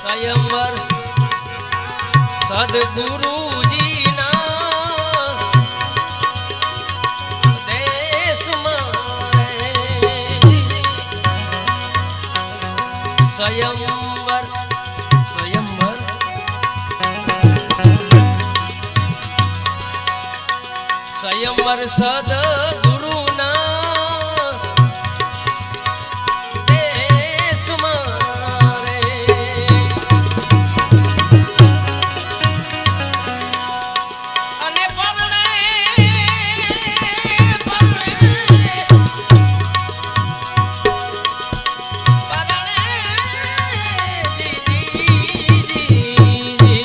स्वयंवर सदगुरुजी ना देश मारे स्वयंवर स्वयंवर स्वयंवर सदगुरु ना देश मारे अने परणे परणे परणे जी जी जी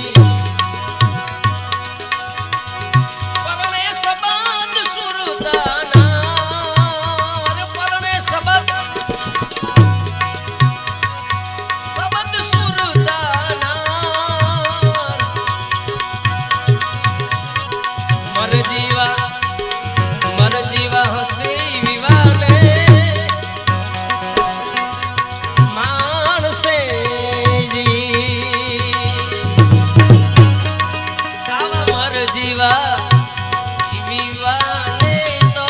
परणे सबद सुरदाना परणे सबद सबद सुरदाना मर जीवा हसी विवाने मानसे जी कावा मर जीवा विवाने तो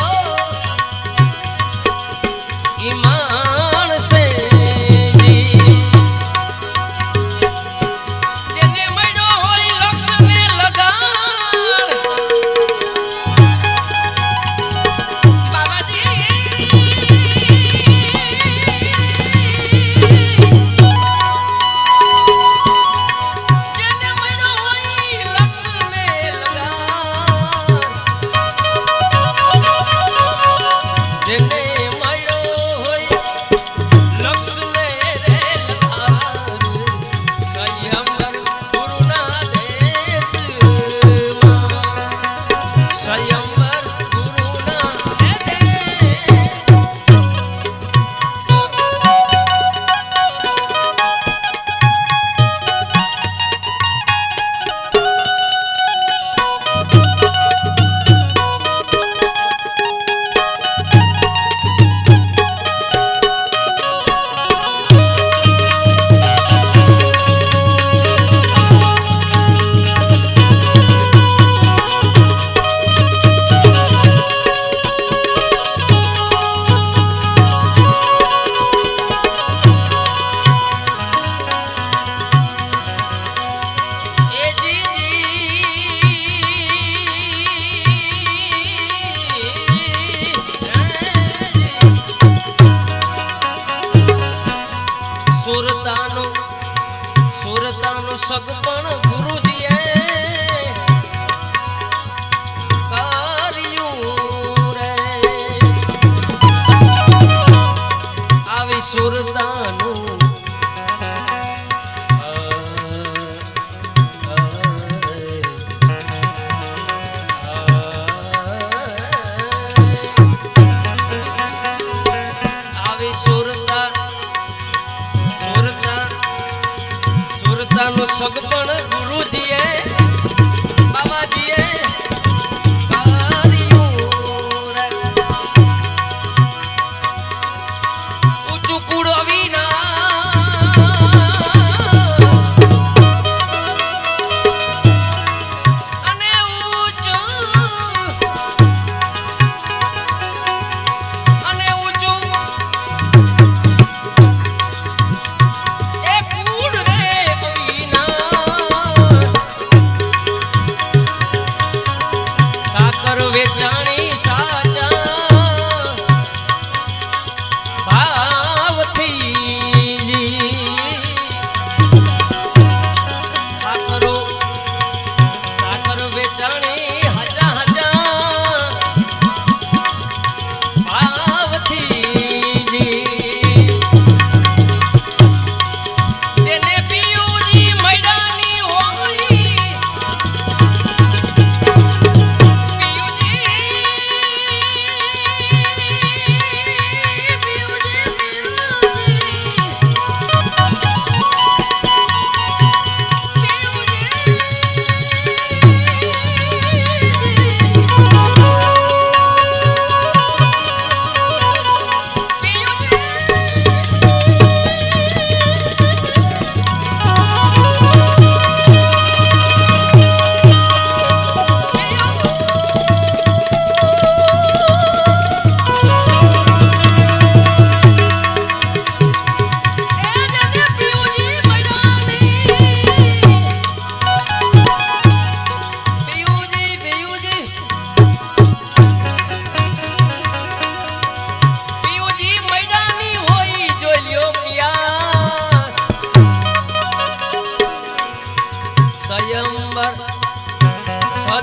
ईमान से जी जेने मड्यो होय लक्ष्य ने लगान बाबाजी जेने मड्यो होय लक्ष्य ने लगान जेने मड्यो होय लक्ष्य ने रे लगान स्वयंवर गुरुना देश मां स्वयंवर गुरुना देश ए जी સુરતાનો સુરતાનો સગપણ ગુરુજીએ કર્યું રે આવી સુરતાનું આવી સુરતા સુરતા સુરતાનું સગપણ ગુરુજીએ બાબાજીએ કર્યું રે ઊંચું કુળ વિના અને ઊંચું એ કુળ રે વિના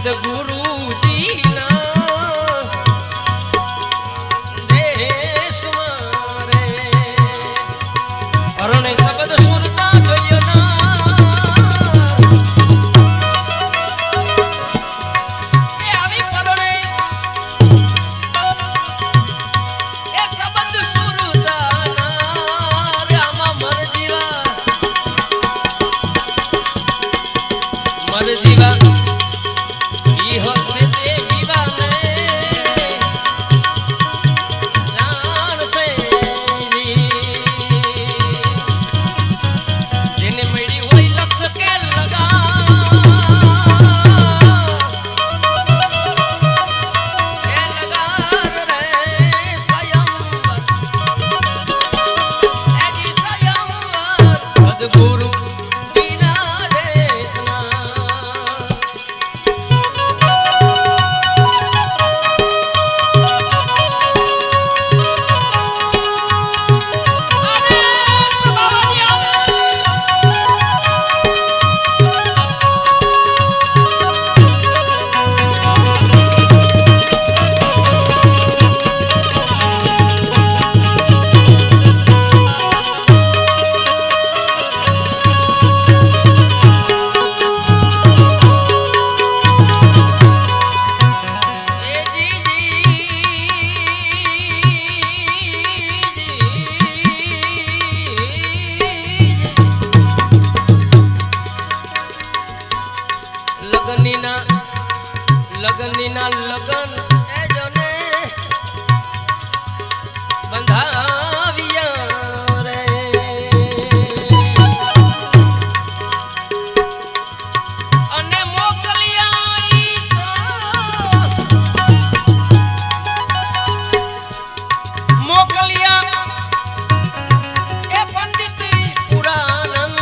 સદગુરુજીના દેશમાં રે અરણે શબ્દ સુરતા જોયો ના એ આવી પરણે એ શબ્દ સુરતા ના રે આમાં મર જીવા હસે તે વિવાને જાણ સે જેને મળી હોય લક્ષ કે લગા એ લગાર રે સ્વયંવર એજી સ્વયંવર સદગુરુ લગનીના લગન એ જને બંધાવ્યા રે અને મોકલ્યા એ પંડિત પુરાણ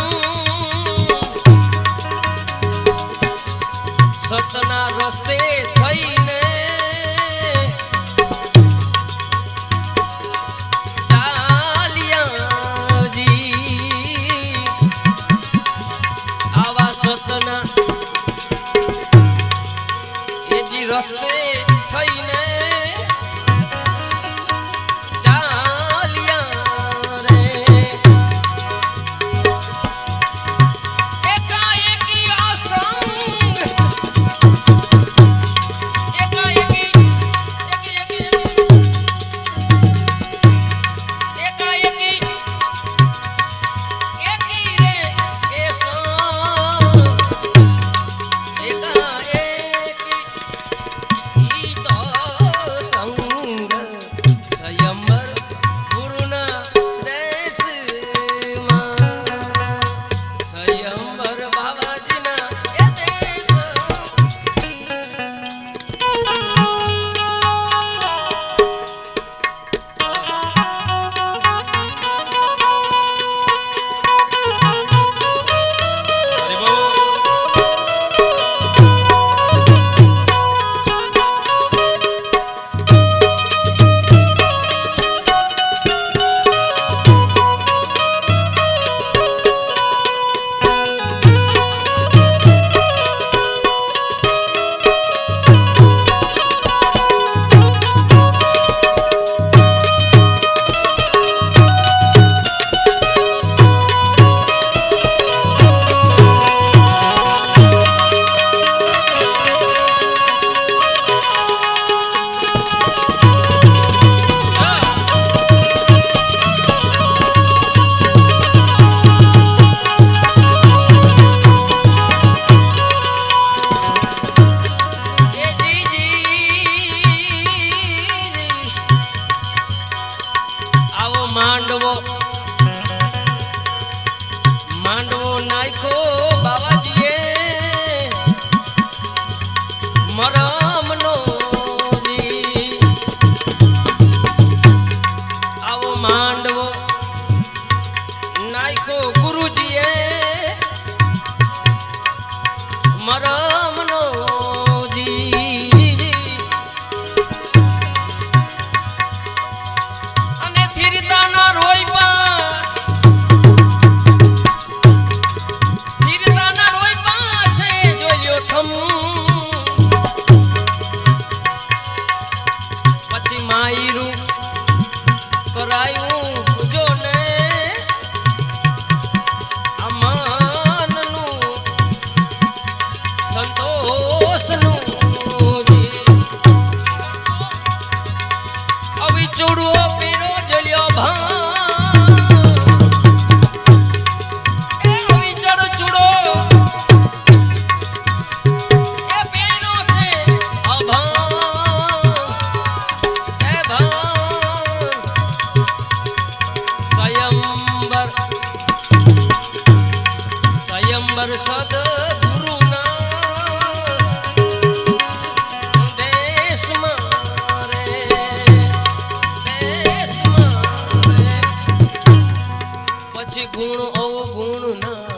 સતના રસ્તે થઈને ચાલ્યા જી આવા સતના એ જી રસ્તે થઈને માંડવો નાખો બાવાજીએ મરમનો આવો માંડવો નાખો ગુરુજીએ મરમનો અને થીરતાના રોઈપા થમ સ્વયંવર સદગુરુના દેશમાં રે, દેશમાં રે. પછી ગુણ અવગુણના,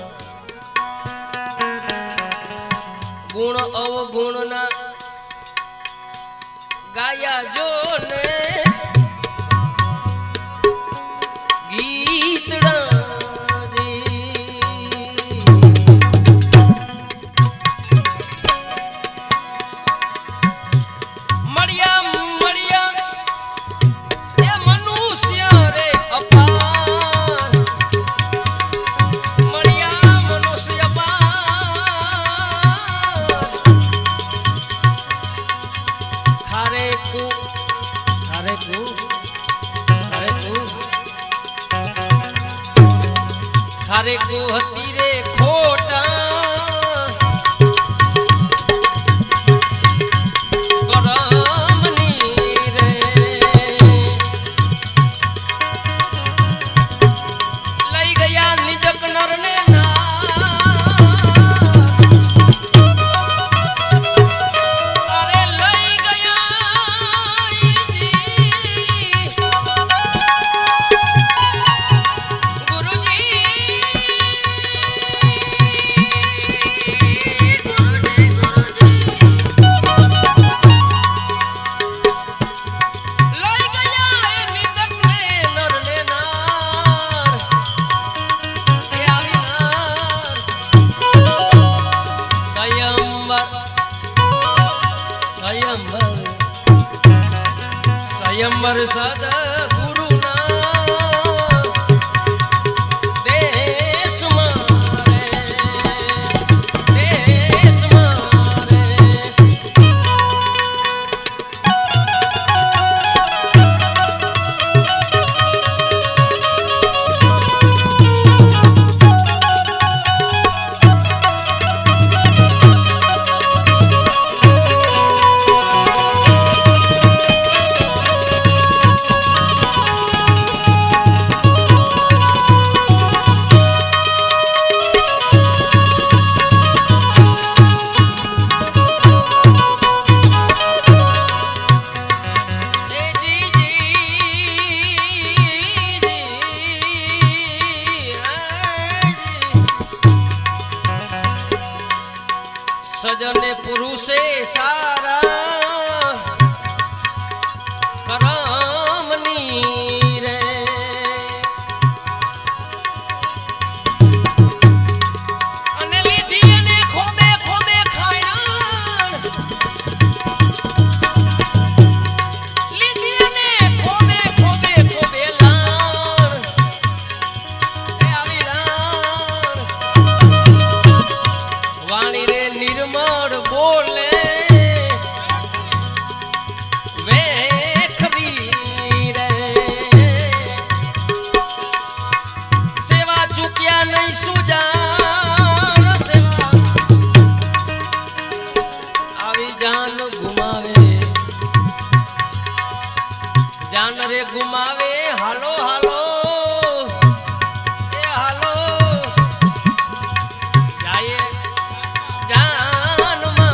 ગુણ અવગુણના ગાયા જો ને ગીતડા खारे को हती रे खोटा करमनी रे. लई गया निजक नर ने अरे लई गया स्वयंवर सदगुरुना देशમાં રે, દેશમાં રે. सजने पुरुषे सारा करमनी रे. अने લીધી ને ખોબે ખોબે ખાયા, લીધી ને ખોબે ખોબે ખોબે લાણ એ આવી લાણ વાણી રે निर्मल बोले वेखरी रे. सेवा चूक्या नहीं सुजान सेवा आवी जान घुमावे, जान रे घुमावे. हालो हालो ए हालो जाए जान मा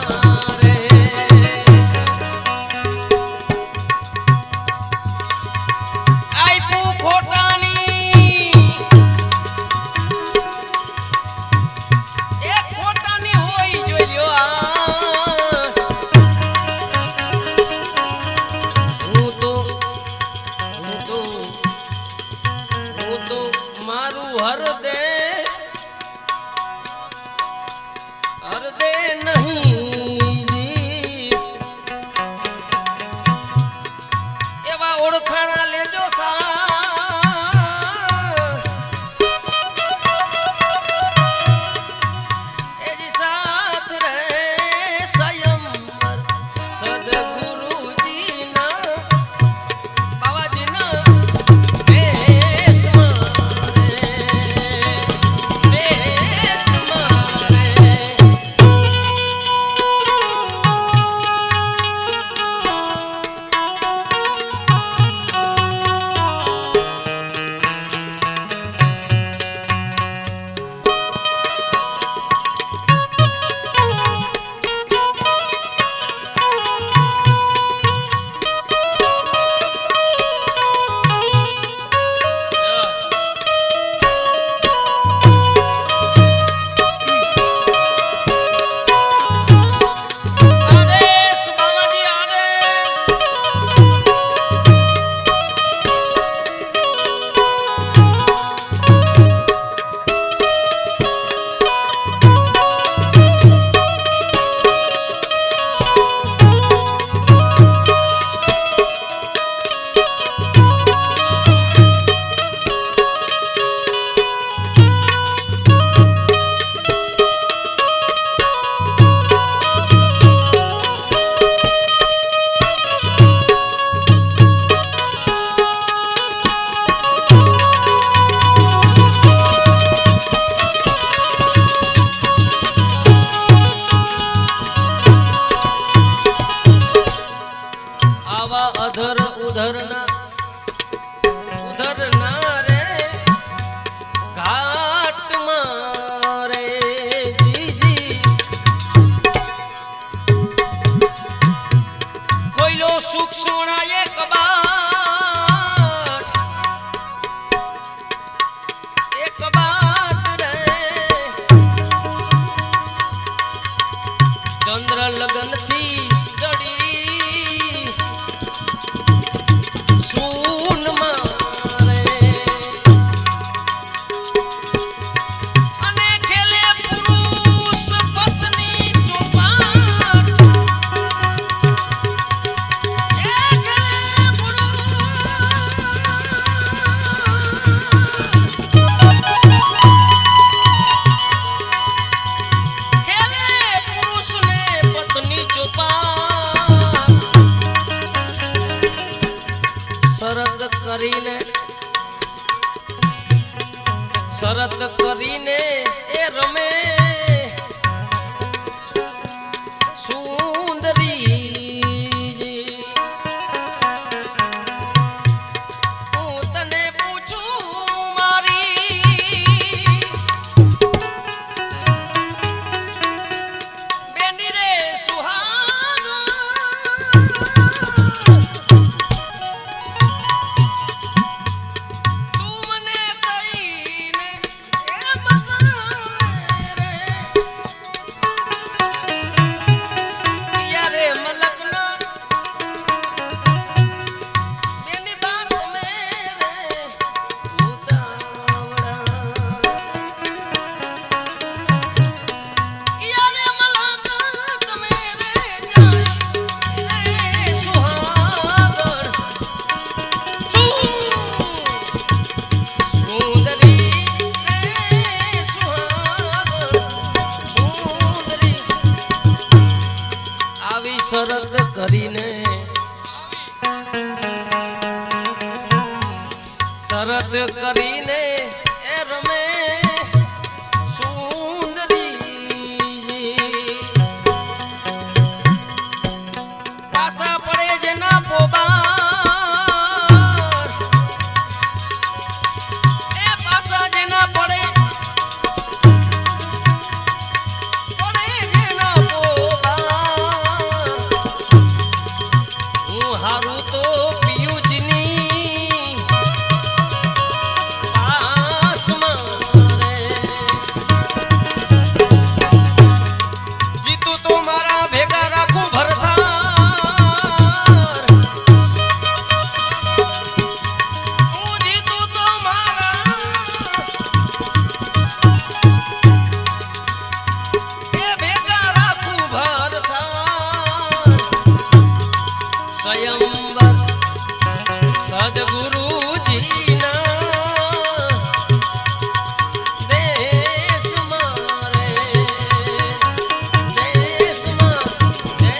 लगन थी जड़ी सून मारे अने खेले पुरुष पत्नी चौपाट शरत करीने ए रमे सुंदरी जी हूँ तने पूछूं मारी बेनी रे सुहाग शरत करीने शरत करीने ए रमे सुंदरी पासा पड़े जना पोबार ए पासा जना पड़े जना हारू तो पियूजनी पास मारे जीतू तो मारा भेगा राखू भरतार जीतू तो मारा ए भेगा राखू भरतार स्वयंवर सदगुरु जी ना देश मारे देश मारे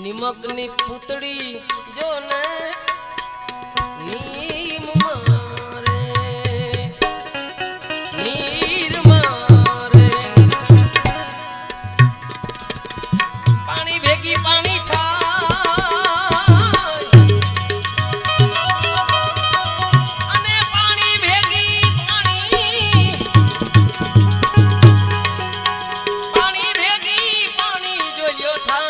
निमकनी पुतड़ी जो ने नीम मारे नीर मारे पानी भेगी पानी था अने पानी भेगी पानी भेगी पानी जोयो था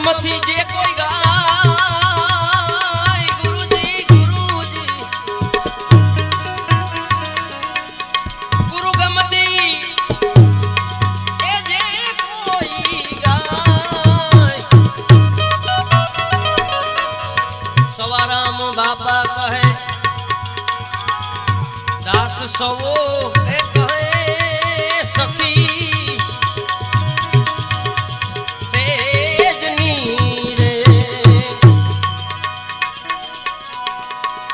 ગમથી જે કોઈ ગાય ગુરુજી ગુરુજી ગુરુ ગમથી એ જે કોઈ ગાય સવારામ બાપા કહે દાસ સવો એ કહે સખી સેજની રે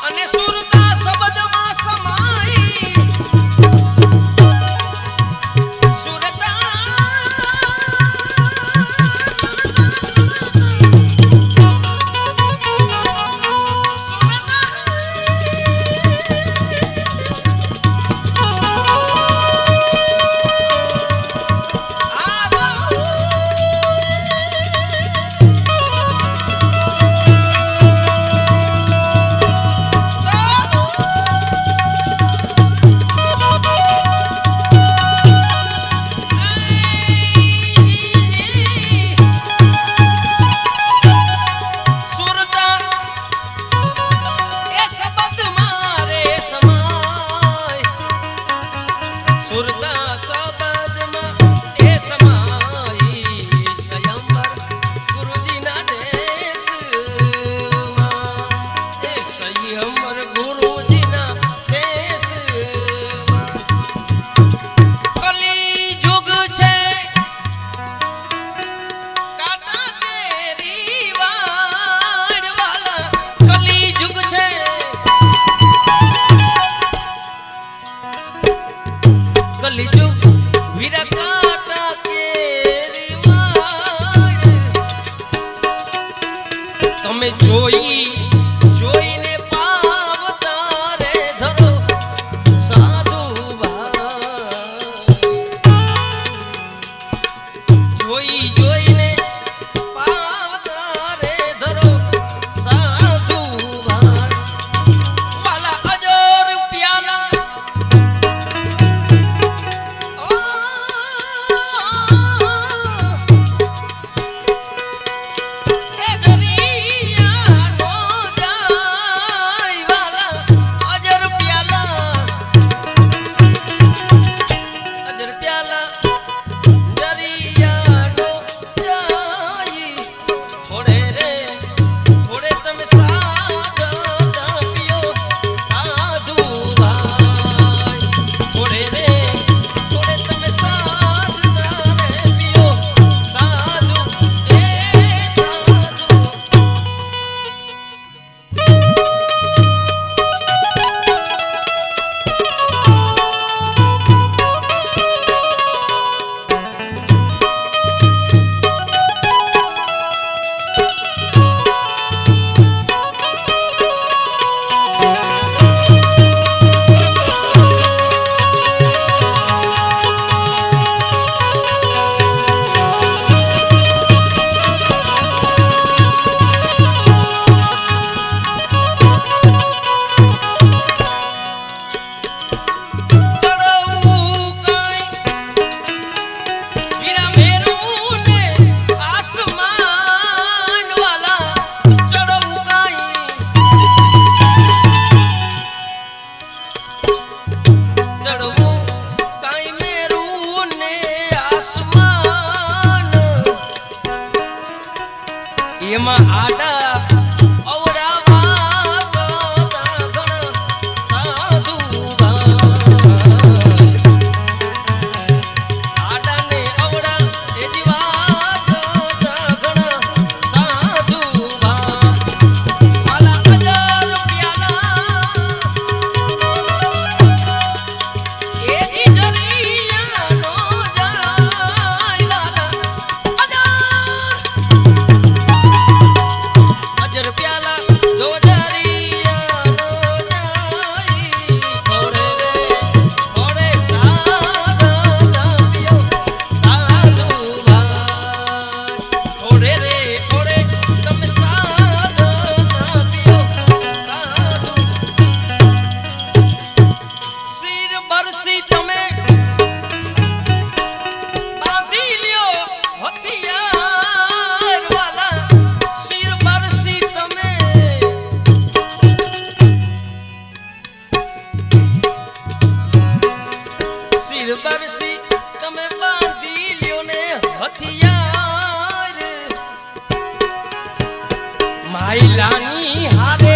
અને સુરતા શબ્દમાં સમાઈ સુરતા તમે જોઈ જોઈને પાવતા રે ધરો સાધુ જોઈ જોઈને પાવતા રે ધરો સાધુ વાલા અજર પ્યાલા એમાં આડા माइलानी हारे